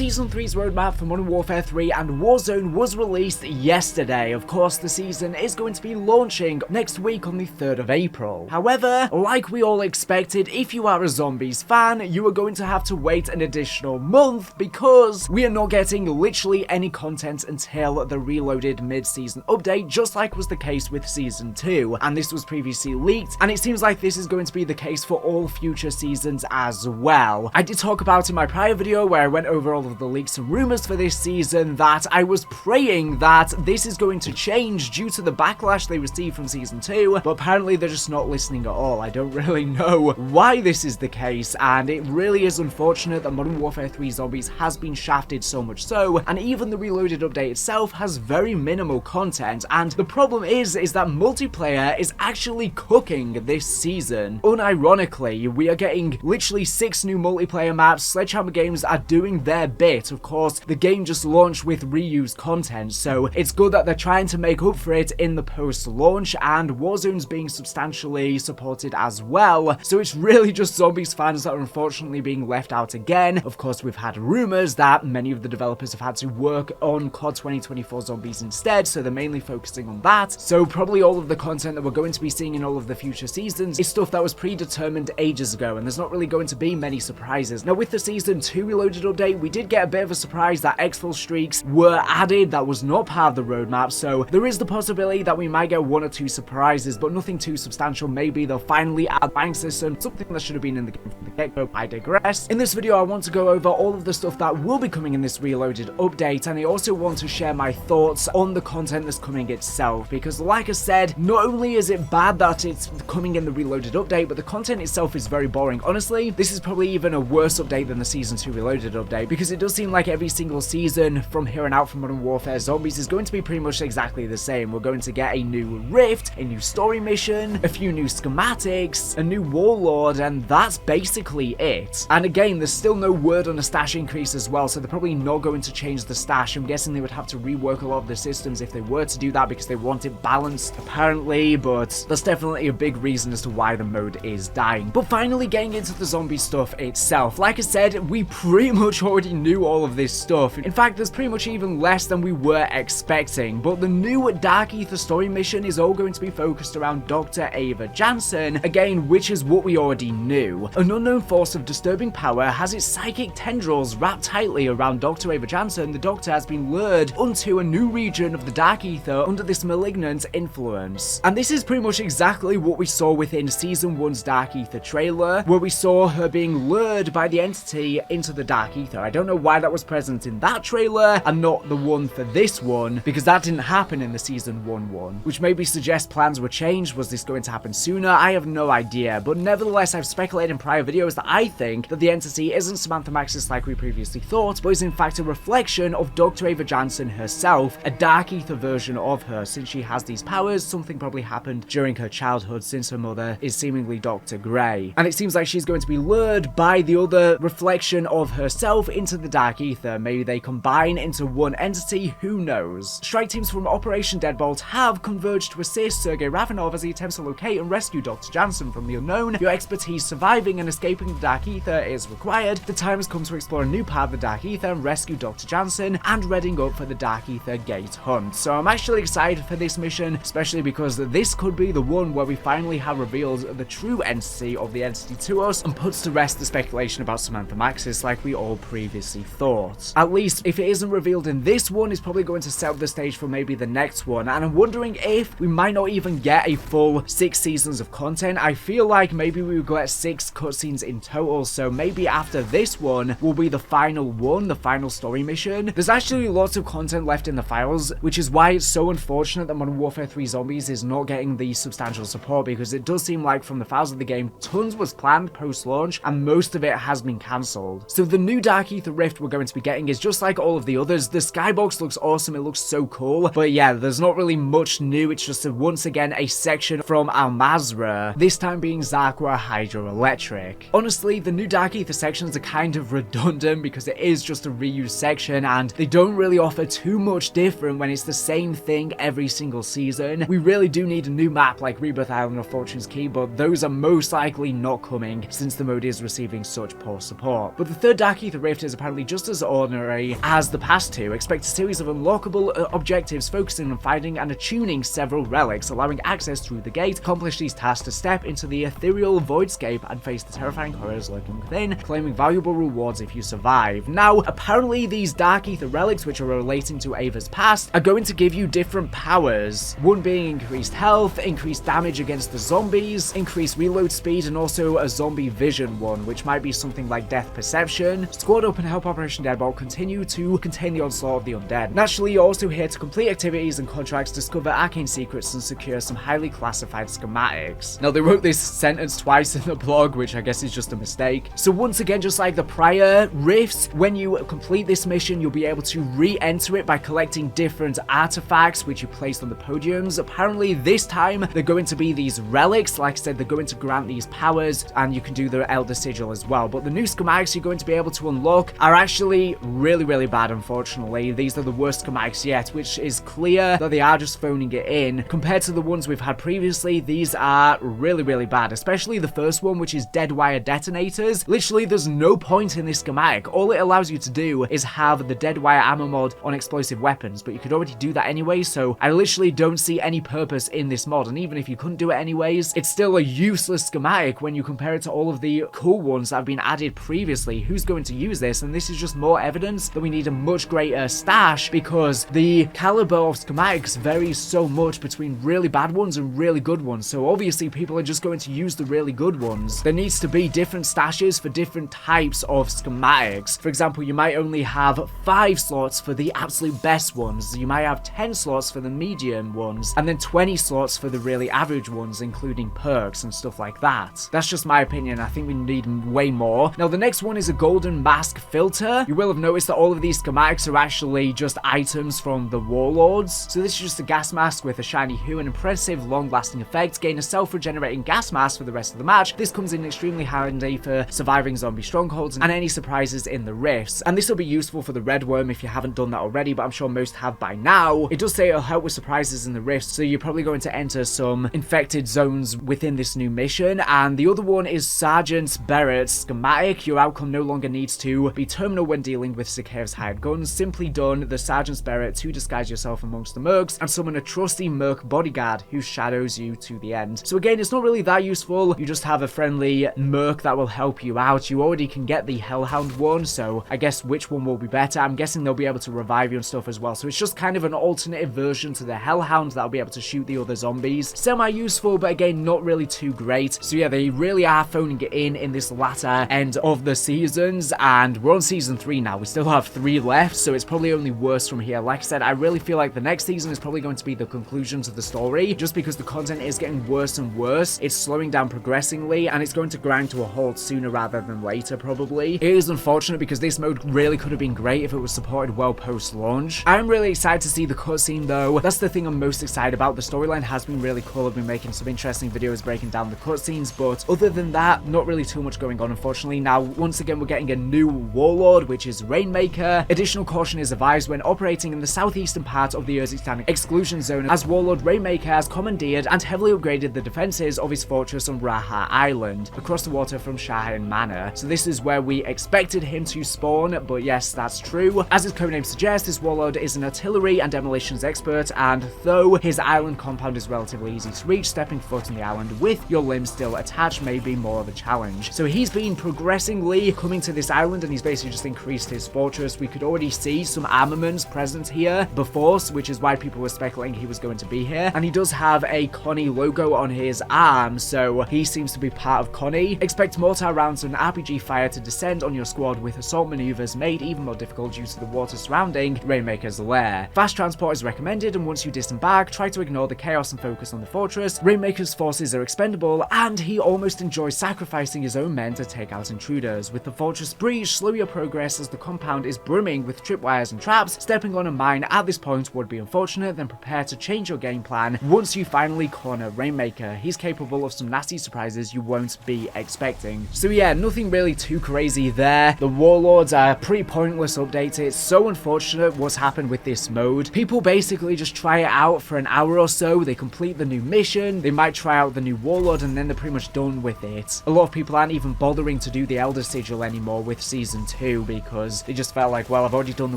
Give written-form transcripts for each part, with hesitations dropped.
Season 3's roadmap for Modern Warfare 3 and Warzone was released yesterday. Of course, the season is going to be launching next week on the 3rd of April. However, like we all expected, if you are a Zombies fan, you are going to have to wait an additional month because we are not getting literally any content until the Reloaded mid-season update, just like was the case with Season 2. And this was previously leaked, and it seems like this is going to be the case for all future seasons as well. I did talk about in my prior video where I went over all of the leaks and rumors for this season that I was praying that this is going to change due to the backlash they received from Season 2, but apparently they're just not listening at all. I don't really know why this is the case, and it really is unfortunate that Modern Warfare 3 Zombies has been shafted so much so, and even the Reloaded update itself has very minimal content, and the problem is that multiplayer is actually cooking this season. Unironically, we are getting literally 6 new multiplayer maps. Sledgehammer Games are doing their bit. Of course, the game just launched with reused content, so it's good that they're trying to make up for it in the post-launch, and Warzone's being substantially supported as well, so it's really just Zombies fans that are unfortunately being left out again. Of course, we've had rumors that many of the developers have had to work on COD 2024 Zombies instead, so they're mainly focusing on that. So probably all of the content that we're going to be seeing in all of the future seasons is stuff that was predetermined ages ago, and there's not really going to be many surprises. Now, with the Season 2 Reloaded update, we did get a bit of a surprise that exfil streaks were added. That was not part of the roadmap, so there is the possibility that we might get 1 or 2 surprises, but nothing too substantial. Maybe they'll finally add a bank system, something that should have been in the game from the get-go. I digress. In this video, I want to go over all of the stuff that will be coming in this Reloaded update, and I also want to share my thoughts on the content that's coming itself, because like I said, not only is it bad that it's coming in the Reloaded update, but the content itself is very boring. Honestly, this is probably even a worse update than the Season 2 Reloaded update, because it does seem like every single season from here on out from Modern Warfare Zombies is going to be pretty much exactly the same. We're going to get a new rift, a new story mission, a few new schematics, a new Warlord, and that's basically it. And again, there's still no word on a stash increase as well, so they're probably not going to change the stash. I'm guessing they would have to rework a lot of the systems if they were to do that, because they want it balanced apparently, but that's definitely a big reason as to why the mode is dying. But finally, getting into the zombie stuff itself, like I said, we pretty much already knew all of this stuff. In fact, there's pretty much even less than we were expecting, but the new Dark Aether story mission is all going to be focused around Dr. Ava Jansen, again, which is what we already knew. An unknown force of disturbing power has its psychic tendrils wrapped tightly around Dr. Ava Jansen. The Doctor has been lured onto a new region of the Dark Aether under this malignant influence. And this is pretty much exactly what we saw within Season 1's Dark Aether trailer, where we saw her being lured by the entity into the Dark Aether. I don't know why that was present in that trailer and not the one for this one, because that didn't happen in the Season 1 one, which maybe suggests plans were changed. Was this going to happen sooner? I have no idea, but nevertheless, I've speculated in prior videos that I think that the entity isn't Samantha Maxis like we previously thought, but is in fact a reflection of Dr. Ava Jansen herself, a Dark Aether version of her. Since she has these powers, something probably happened during her childhood, since her mother is seemingly Dr. Grey. And it seems like she's going to be lured by the other reflection of herself into the Dark Aether. Maybe they combine into one entity, who knows? Strike teams from Operation Deadbolt have converged to assist Sergei Ravenov as he attempts to locate and rescue Dr. Jansen from the unknown. Your expertise surviving and escaping the Dark Aether is required. The time has come to explore a new part of the Dark Aether and rescue Dr. Jansen, and readying up for the Dark Aether Gate Hunt. So I'm actually excited for this mission, especially because this could be the one where we finally have revealed the true entity of the entity to us and puts to rest the speculation about Samantha Maxis like we all previously thought. At least, if it isn't revealed in this one, it's probably going to set up the stage for maybe the next one, and I'm wondering if we might not even get a full 6 seasons of content. I feel like maybe we will get 6 cutscenes in total, so maybe after this one will be the final one, the final story mission. There's actually lots of content left in the files, which is why it's so unfortunate that Modern Warfare 3 Zombies is not getting the substantial support, because it does seem like from the files of the game, tons was planned post-launch, and most of it has been cancelled. So the new Dark Aether Rift we're going to be getting is just like all of the others. The skybox looks awesome, it looks so cool, but yeah, there's not really much new. It's just once again a section from Al-Mazrah, this time being Zakwa Hydroelectric. Honestly, the new Dark Aether sections are kind of redundant because it is just a reused section, and they don't really offer too much different when it's the same thing every single season. We really do need a new map like Rebirth Island or Fortune's Key, but those are most likely not coming since the mode is receiving such poor support. But the third Dark Aether Rift is apparently apparently just as ordinary as the past two. Expect a series of unlockable objectives focusing on finding and attuning several relics, allowing access through the gate. Accomplish these tasks to step into the ethereal voidscape and face the terrifying horrors lurking within, claiming valuable rewards if you survive. Now, apparently these Dark Aether relics, which are relating to Ava's past, are going to give you different powers. One being increased health, increased damage against the zombies, increased reload speed, and also a zombie vision one, which might be something like death perception. Squad up and help Operation Deadbolt continue to contain the onslaught of the undead. Naturally, you're also here to complete activities and contracts, discover arcane secrets, and secure some highly classified schematics. Now, they wrote this sentence twice in the blog, which I guess is just a mistake. So once again, just like the prior rifts, when you complete this mission, you'll be able to re-enter it by collecting different artifacts, which you placed on the podiums. Apparently, this time, they're going to be these relics. Like I said, they're going to grant these powers, and you can do the Elder Sigil as well. But the new schematics you're going to be able to unlock are actually really, really bad, unfortunately. These are the worst schematics yet, which is clear that they are just phoning it in. Compared to the ones we've had previously, these are really, really bad, especially the first one, which is dead wire detonators. Literally, there's no point in this schematic. All it allows you to do is have the dead wire ammo mod on explosive weapons, but you could already do that anyway, so I literally don't see any purpose in this mod. And even if you couldn't do it anyways, it's still a useless schematic when you compare it to all of the cool ones that have been added previously. Who's going to use this? And this is just more evidence that we need a much greater stash, because the caliber of schematics varies so much between really bad ones and really good ones. So obviously people are just going to use the really good ones. There needs to be different stashes for different types of schematics. For example, you might only have 5 slots for the absolute best ones. You might have 10 slots for the medium ones, and then 20 slots for the really average ones, including perks and stuff like that. That's just my opinion. I think we need way more. Now, the next one is a golden mask filter. You will have noticed that all of these schematics are actually just items from the Warlords. So this is just a gas mask with a shiny hue, an impressive long-lasting effect. Gain a self-regenerating gas mask for the rest of the match. This comes in extremely handy for surviving zombie strongholds and any surprises in the rifts. And this will be useful for the red worm if you haven't done that already, but I'm sure most have by now. It does say it'll help with surprises in the rifts, so you're probably going to enter some infected zones within this new mission. And the other one is Sergeant Barrett's schematic. Your outcome no longer needs to be terminal when dealing with Zakhaev's hired guns. Simply done the Sergeant's Barrett to disguise yourself amongst the mercs and summon a trusty merc bodyguard who shadows you to the end. So again, it's not really that useful. You just have a friendly merc that will help you out. You already can get the Hellhound one, so I guess which one will be better. I'm guessing they'll be able to revive you and stuff as well. So it's just kind of an alternative version to the Hellhound that'll be able to shoot the other zombies. Semi-useful, but again, not really too great. So yeah, they really are phoning it in this latter end of the seasons, and we're on season 3 now. We still have 3 left, so it's probably only worse from here. Like I said, I really feel like the next season is probably going to be the conclusion to the story, just because the content is getting worse and worse. It's slowing down progressively, and it's going to grind to a halt sooner rather than later, probably. It is unfortunate because this mode really could have been great if it was supported well post-launch. I'm really excited to see the cutscene, though. That's the thing I'm most excited about. The storyline has been really cool. I've been making some interesting videos breaking down the cutscenes, but other than that, not really too much going on, unfortunately. Now, once again, we're getting a new Warlord, which is Rainmaker. Additional caution is advised when operating in the southeastern part of the Urzikstan exclusion zone, as Warlord Rainmaker has commandeered and heavily upgraded the defenses of his fortress on Raha Island, across the water from Shahin Manor. So this is where we expected him to spawn, but yes, that's true. As his codename suggests, this Warlord is an artillery and demolitions expert, and though his island compound is relatively easy to reach, stepping foot on the island with your limbs still attached may be more of a challenge. So he's been progressively coming to this island, and he's basically just increased his fortress. We could already see some armaments present here before, which is why people were speculating he was going to be here. And he does have a Connie logo on his arm, so he seems to be part of Connie. Expect mortar rounds and RPG fire to descend on your squad, with assault maneuvers made even more difficult due to the water surrounding Rainmaker's lair. Fast transport is recommended, and once you disembark, try to ignore the chaos and focus on the fortress. Rainmaker's forces are expendable, and he almost enjoys sacrificing his own men to take out intruders. With the fortress breach, slow your progress as the compound is brimming with tripwires and traps. Stepping on a mine at this point would be unfortunate, then prepare to change your game plan once you finally corner Rainmaker. He's capable of some nasty surprises you won't be expecting. So yeah, nothing really too crazy there. The Warlords are pretty pointless updates. It's so unfortunate what's happened with this mode. People basically just try it out for an hour or so, they complete the new mission, they might try out the new Warlord, and then they're pretty much done with it. A lot of people aren't even bothering to do the Elder Sigil anymore with Season 2 because they just felt like, well, I've already done the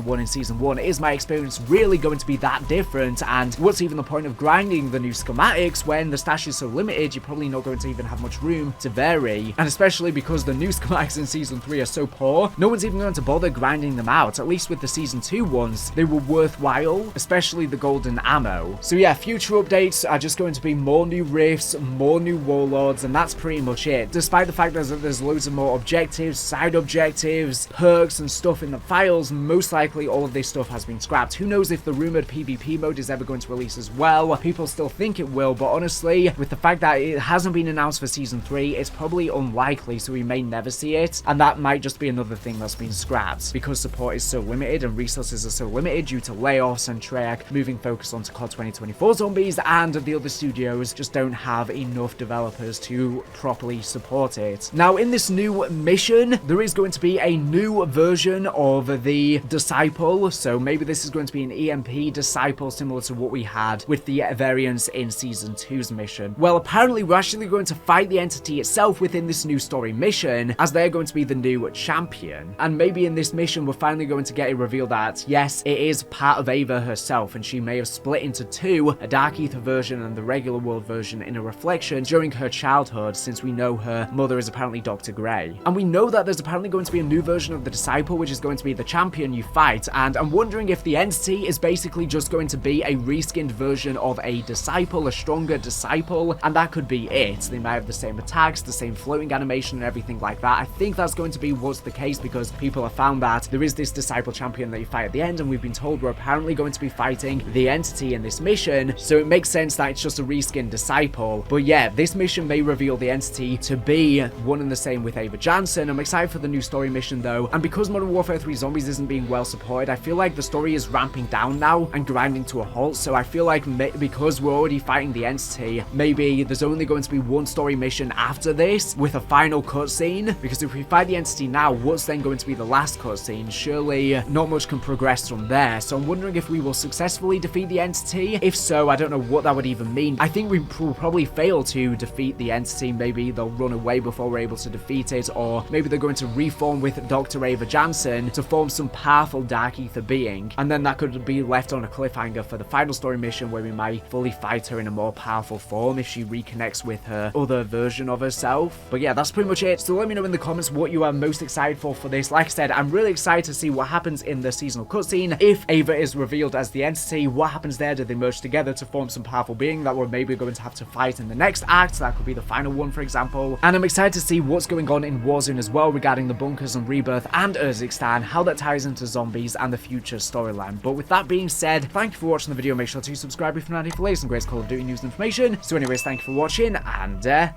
one in Season 1. Is my experience really going to be that different? And what's even the point of grinding the new schematics when the stash is so limited? You're probably not going to even have much room to vary. And especially because the new schematics in Season 3 are so poor, no one's even going to bother grinding them out. At least with the Season 2 ones, they were worthwhile, especially the golden ammo. So yeah, future updates are just going to be more new rifts, more new warlords, and that's pretty much it. Despite the fact that there's loads of more objectives, side objectives, perks and stuff in the files, most likely all of this stuff has been scrapped. Who knows if the rumored PvP mode is ever going to release as well? People still think it will, but honestly, with the fact that it hasn't been announced for Season 3, it's probably unlikely, so we may never see it, and that might just be another thing that's been scrapped because support is so limited and resources are so limited due to layoffs and Treyarch moving focus onto COD 2024 zombies, and the other studios just don't have enough developers to properly support it. Now, in this new mission, there is going to be a new version of the Disciple, so maybe this is going to be an EMP Disciple similar to what we had with the variants in Season 2's mission. Well, apparently we're actually going to fight the entity itself within this new story mission, as they're going to be the new champion. And maybe in this mission we're finally going to get a reveal that, yes, it is part of Ava herself, and she may have split into two, a Dark Aether version and the regular world version, in a reflection during her childhood, since we know her mother is apparently Dr. Grey. And we know that there's apparently going to be a new version of the Disciple, which is going to be the champion you fight, and I'm wondering if the entity is basically just going to be a reskinned version of a Disciple, a stronger Disciple, and that could be it. They might have the same attacks, the same floating animation and everything like that. I think that's going to be what's the case, because people have found that there is this Disciple champion that you fight at the end, and we've been told we're apparently going to be fighting the entity in this mission, so it makes sense that it's just a reskinned Disciple. But yeah, this mission may reveal the entity to be one and the same with Ava Jansen. I'm excited for the new story mission though, and because Modern Warfare 3 Zombies isn't being well supported, I feel like the story is ramping down now and grinding to a halt, so I feel like because we're already fighting the entity, maybe there's only going to be one story mission after this with a final cutscene, because if we fight the entity now, what's then going to be the last cutscene? Surely not much can progress from there, so I'm wondering if we will successfully defeat the entity. If so, I don't know what that would even mean. I think we will probably fail to defeat the entity. Maybe they'll run away before we're able to defeat it, or maybe they're going to reform with Dr. Ava Jansen to form some powerful Dark Aether being, and then that could be left on a cliffhanger for the final story mission, where we might fully fight her in a more powerful form if she reconnects with her other version of herself. But yeah, that's pretty much it. So let me know in the comments what you are most excited for this. Like I said, I'm really excited to see what happens in the seasonal cutscene. If Ava is revealed as the entity, what happens there? Do they merge together to form some powerful being that we're maybe going to have to fight in the next act? That could be the final one, for example. And I'm excited to see what's going on in Warzone as well regarding the bunkers and Rebirth and Urzikstan, how that ties into zombies and the future storyline. But with that being said, thank you for watching the video. Make sure to subscribe if you're not here for latest and great Call of Duty news and information. So anyways, thank you for watching, and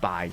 bye.